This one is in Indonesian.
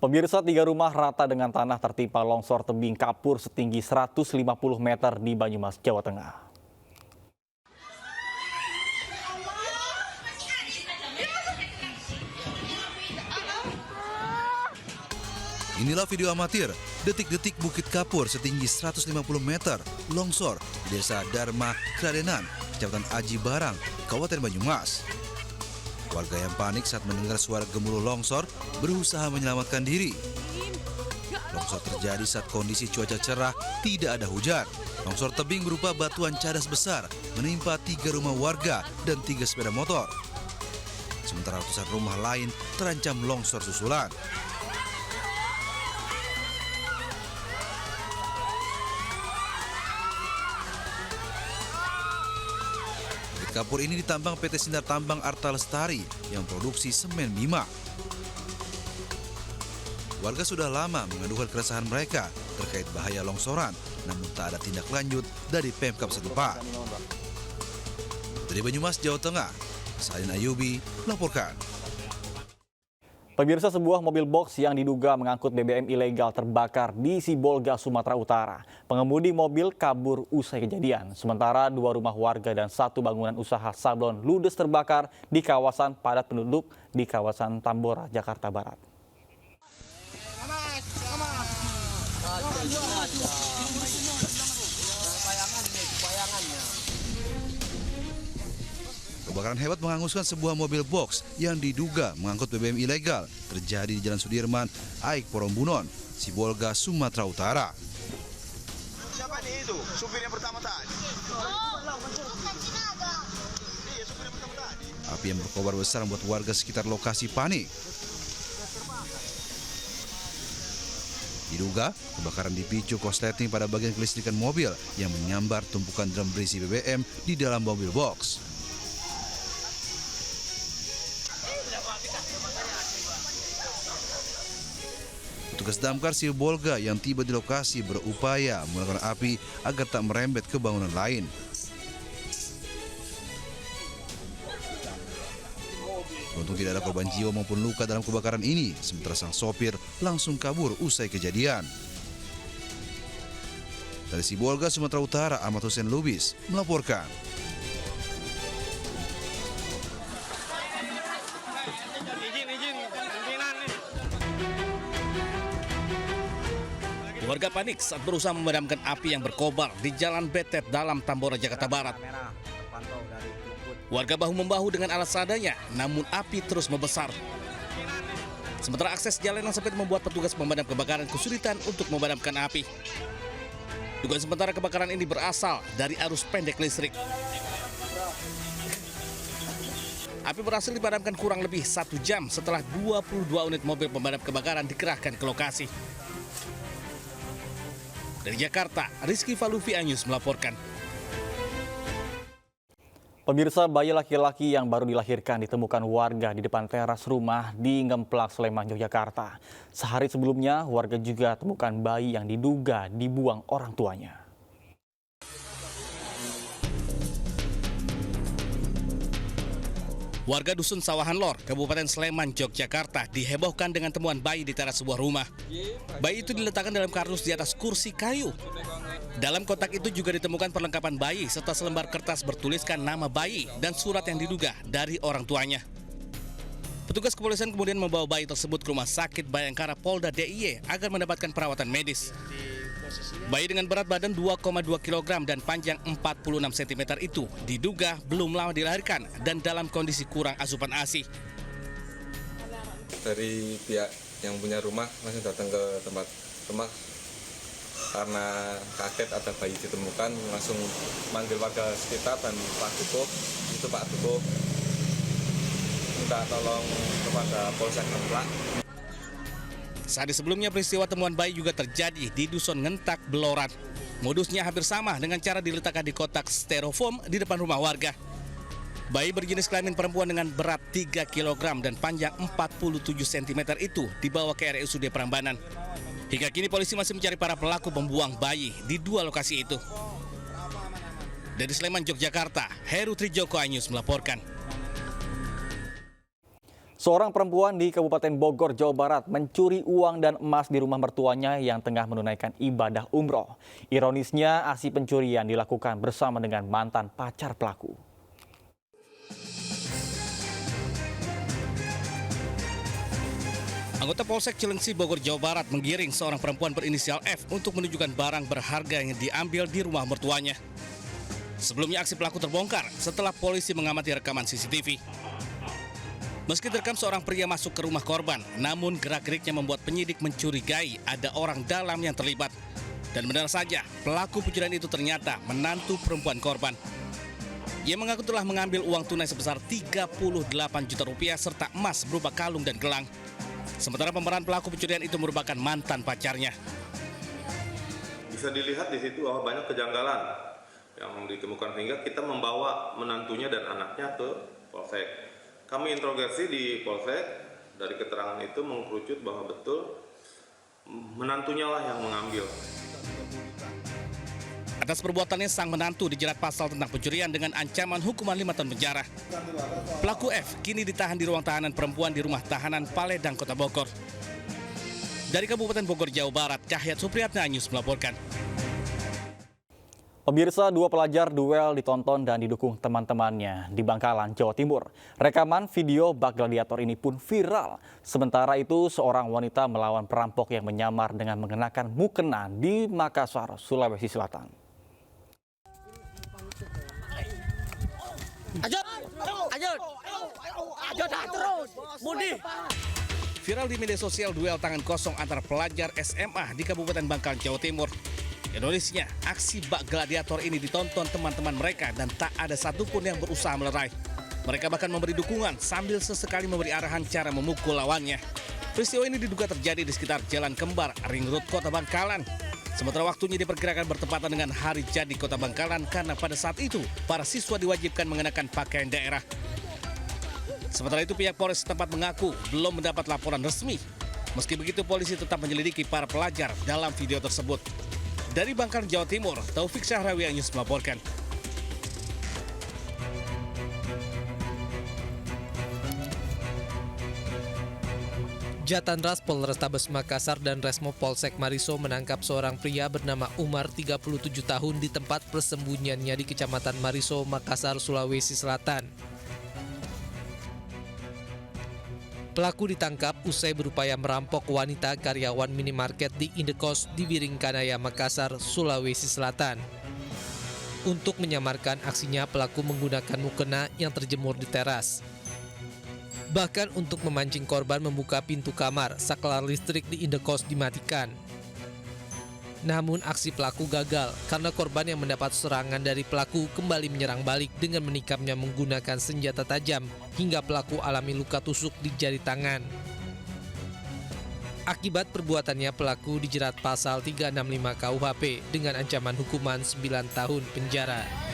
Pemirsa, 3 rumah rata dengan tanah tertimpa longsor tebing kapur setinggi 150 meter di Banyumas, Jawa Tengah. Inilah video amatir, detik-detik Bukit Kapur setinggi 150 meter, longsor di Desa Dharma Kradenan, Kecamatan Aji Barang, Kabupaten Banyumas. Warga yang panik saat mendengar suara gemuruh longsor berusaha menyelamatkan diri. Longsor terjadi saat kondisi cuaca cerah, tidak ada hujan. Longsor tebing berupa batuan cadas besar menimpa 3 rumah warga dan 3 sepeda motor. Sementara ratusan rumah lain terancam longsor susulan. Kapur ini ditambang PT Sindar Tambang Arta Lestari yang produksi semen Bima. Warga sudah lama mengadukan keresahan mereka terkait bahaya longsoran, namun tak ada tindak lanjut dari Pemkab setempat. Dari Banyumas, Jawa Tengah, Salin Ayubi melaporkan. Pemirsa, sebuah mobil box yang diduga mengangkut BBM ilegal terbakar di Sibolga, Sumatera Utara. Pengemudi mobil kabur usai kejadian. Sementara 2 rumah warga dan 1 bangunan usaha sablon ludes terbakar di kawasan padat penduduk di kawasan Tambora, Jakarta Barat. Kebakaran hebat menghanguskan sebuah mobil box yang diduga mengangkut BBM ilegal terjadi di Jalan Sudirman, Aik Porombunon, Sibolga, Sumatera Utara. Siapa nih itu? Supir yang pertama tadi. Api yang berkobar besar membuat warga sekitar lokasi panik. Diduga kebakaran dipicu korsleting pada bagian kelistrikan mobil yang menyambar tumpukan drum berisi BBM di dalam mobil box. Petugas damkar Sibolga yang tiba di lokasi berupaya memadamkan api agar tak merembet ke bangunan lain. Untung tidak ada korban jiwa maupun luka dalam kebakaran ini, sementara sang sopir langsung kabur usai kejadian. Dari Sibolga, Sumatera Utara, Ahmad Hussein Lubis melaporkan. Warga panik saat berusaha memadamkan api yang berkobar di Jalan Betet dalam Tambora, Jakarta Barat. Warga bahu-membahu dengan alat seadanya, namun api terus membesar. Sementara akses jalan yang sempit membuat petugas pemadam kebakaran kesulitan untuk memadamkan api. Dugaan sementara kebakaran ini berasal dari arus pendek listrik. Api berhasil dipadamkan kurang lebih 1 jam setelah 22 unit mobil pemadam kebakaran dikerahkan ke lokasi. Dari Jakarta, Rizky Falufi Anyus melaporkan. Pemirsa, bayi laki-laki yang baru dilahirkan ditemukan warga di depan teras rumah di Ngemplak, Sleman, Yogyakarta. Sehari sebelumnya, warga juga temukan bayi yang diduga dibuang orang tuanya. Warga Dusun Sawahan Lor, Kabupaten Sleman, Yogyakarta dihebohkan dengan temuan bayi di teras sebuah rumah. Bayi itu diletakkan dalam kardus di atas kursi kayu. Dalam kotak itu juga ditemukan perlengkapan bayi serta selembar kertas bertuliskan nama bayi dan surat yang diduga dari orang tuanya. Petugas kepolisian kemudian membawa bayi tersebut ke Rumah Sakit Bayangkara Polda DIY agar mendapatkan perawatan medis. Bayi dengan berat badan 2,2 kg dan panjang 46 cm itu diduga belum lama dilahirkan dan dalam kondisi kurang asupan ASI. Dari pihak yang punya rumah langsung datang ke tempat rumah karena kaget ada bayi ditemukan, langsung manggil warga sekitar dan Pak Duko, itu Pak Duko minta tolong kepada Polsek Ngemplak. Sehari sebelumnya peristiwa temuan bayi juga terjadi di Dusun Ngentak, Beloran. Modusnya hampir sama dengan cara diletakkan di kotak styrofoam di depan rumah warga. Bayi berjenis kelamin perempuan dengan berat 3 kg dan panjang 47 cm itu dibawa ke RSUD Prambanan. Hingga kini polisi masih mencari para pelaku pembuang bayi di 2 lokasi itu. Dari Sleman, Yogyakarta, Heru Trijoko Anyus melaporkan. Seorang perempuan di Kabupaten Bogor, Jawa Barat mencuri uang dan emas di rumah mertuanya yang tengah menunaikan ibadah umroh. Ironisnya, aksi pencurian dilakukan bersama dengan mantan pacar pelaku. Anggota Polsek Cilengsi, Bogor, Jawa Barat menggiring seorang perempuan berinisial F untuk menunjukkan barang berharga yang diambil di rumah mertuanya. Sebelumnya aksi pelaku terbongkar setelah polisi mengamati rekaman CCTV. Meski terekam seorang pria masuk ke rumah korban, namun gerak-geriknya membuat penyidik mencurigai ada orang dalam yang terlibat. Dan benar saja, pelaku pencurian itu ternyata menantu perempuan korban. Ia mengaku telah mengambil uang tunai sebesar 38 juta rupiah serta emas berupa kalung dan gelang. Sementara pemeran pelaku pencurian itu merupakan mantan pacarnya. Bisa dilihat di situ bahwa banyak kejanggalan yang ditemukan sehingga kita membawa menantunya dan anaknya ke Polsek. Kami interogasi di Polsek, dari keterangan itu mengkerucut bahwa betul menantunya lah yang mengambil. Atas perbuatannya, sang menantu dijerat pasal tentang pencurian dengan ancaman hukuman 5 tahun penjara. Pelaku F kini ditahan di ruang tahanan perempuan di rumah tahanan Paledang, Kota Bogor. Dari Kabupaten Bogor, Jawa Barat, Cahyat Supriyatna News melaporkan. Pemirsa, dua pelajar duel ditonton dan didukung teman-temannya di Bangkalan, Jawa Timur. Rekaman video bak gladiator ini pun viral. Sementara itu, seorang wanita melawan perampok yang menyamar dengan mengenakan mukena di Makassar, Sulawesi Selatan. Viral di media sosial duel tangan kosong antara pelajar SMA di Kabupaten Bangkalan, Jawa Timur. Ironisnya, aksi bak gladiator ini ditonton teman-teman mereka dan tak ada satupun yang berusaha melerai. Mereka bahkan memberi dukungan sambil sesekali memberi arahan cara memukul lawannya. Peristiwa ini diduga terjadi di sekitar Jalan Kembar, Ring Road, Kota Bangkalan. Sementara waktunya diperkirakan bertepatan dengan hari jadi Kota Bangkalan karena pada saat itu para siswa diwajibkan mengenakan pakaian daerah. Sementara itu pihak Polres setempat mengaku belum mendapat laporan resmi. Meski begitu polisi tetap menyelidiki para pelajar dalam video tersebut. Dari Bangkalan, Jawa Timur, Taufik Syahrawi News melaporkan. Jatan Ras Polrestabes Makassar dan Resmo Polsek Mariso menangkap seorang pria bernama Umar, 37 tahun di tempat persembunyiannya di Kecamatan Mariso, Makassar, Sulawesi Selatan. Pelaku ditangkap usai berupaya merampok wanita karyawan minimarket di Indekos di Biringkanaya, Makassar, Sulawesi Selatan. Untuk menyamarkan aksinya, pelaku menggunakan mukena yang terjemur di teras. Bahkan untuk memancing korban membuka pintu kamar, saklar listrik di Indekos dimatikan. Namun aksi pelaku gagal karena korban yang mendapat serangan dari pelaku kembali menyerang balik dengan menikamnya menggunakan senjata tajam hingga pelaku alami luka tusuk di jari tangan. Akibat perbuatannya, pelaku dijerat pasal 365 KUHP dengan ancaman hukuman 9 tahun penjara.